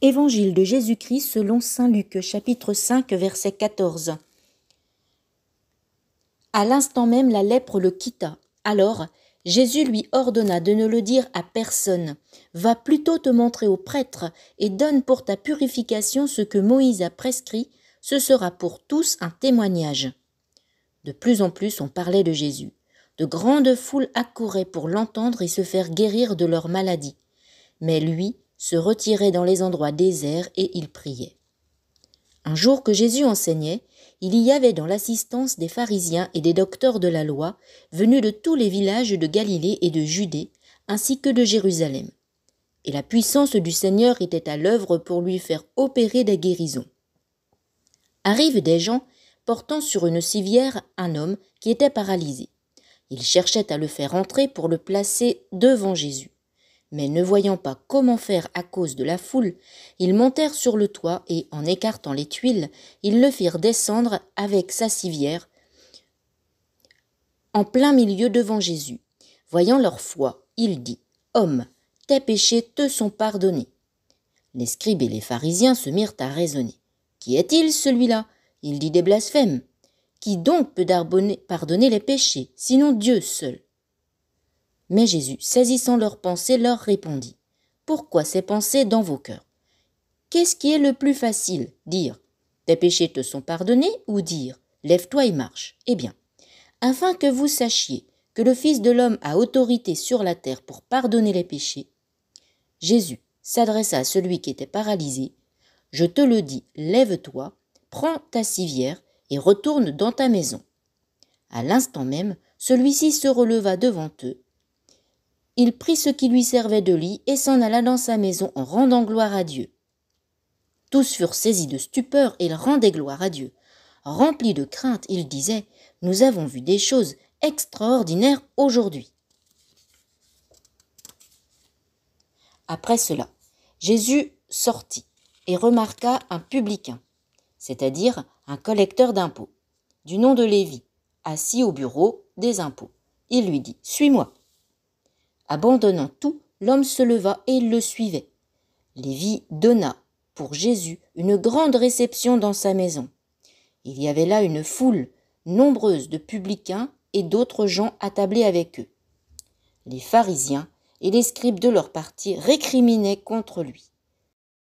Évangile de Jésus-Christ selon saint Luc, chapitre 5, verset 14. À l'instant même, la lèpre le quitta. Alors, Jésus lui ordonna de ne le dire à personne. Va plutôt te montrer au prêtre et donne pour ta purification ce que Moïse a prescrit. Ce sera pour tous un témoignage. De plus en plus, on parlait de Jésus. De grandes foules accouraient pour l'entendre et se faire guérir de leur maladie. Mais lui se retirait dans les endroits déserts et il priait. Un jour que Jésus enseignait, il y avait dans l'assistance des pharisiens et des docteurs de la loi, venus de tous les villages de Galilée et de Judée, ainsi que de Jérusalem. Et la puissance du Seigneur était à l'œuvre pour lui faire opérer des guérisons. Arrivent des gens portant sur une civière un homme qui était paralysé. Ils cherchaient à le faire entrer pour le placer devant Jésus. Mais ne voyant pas comment faire à cause de la foule, ils montèrent sur le toit et, en écartant les tuiles, ils le firent descendre avec sa civière en plein milieu devant Jésus. Voyant leur foi, il dit : « Homme, tes péchés te sont pardonnés. » Les scribes et les pharisiens se mirent à raisonner. « Qui est-il celui-là ? Il dit des blasphèmes. Qui donc peut pardonner les péchés, sinon Dieu seul ?» Mais Jésus, saisissant leurs pensées, leur répondit : « Pourquoi ces pensées dans vos cœurs ? Qu'est-ce qui est le plus facile ? Dire : tes péchés te sont pardonnés, ou dire : lève-toi et marche ? Eh bien, afin que vous sachiez que le Fils de l'homme a autorité sur la terre pour pardonner les péchés, Jésus s'adressa à celui qui était paralysé : je te le dis, lève-toi, prends ta civière et retourne dans ta maison. À l'instant même, celui-ci se releva devant eux. Il prit ce qui lui servait de lit et s'en alla dans sa maison en rendant gloire à Dieu. Tous furent saisis de stupeur et ils rendaient gloire à Dieu. Remplis de crainte, ils disaient : « Nous avons vu des choses extraordinaires aujourd'hui. » Après cela, Jésus sortit et remarqua un publicain, c'est-à-dire un collecteur d'impôts, du nom de Lévi, assis au bureau des impôts. Il lui dit : « Suis-moi. » Abandonnant tout, l'homme se leva et le suivait. Lévi donna pour Jésus une grande réception dans sa maison. Il y avait là une foule nombreuse de publicains et d'autres gens attablés avec eux. Les pharisiens et les scribes de leur parti récriminaient contre lui.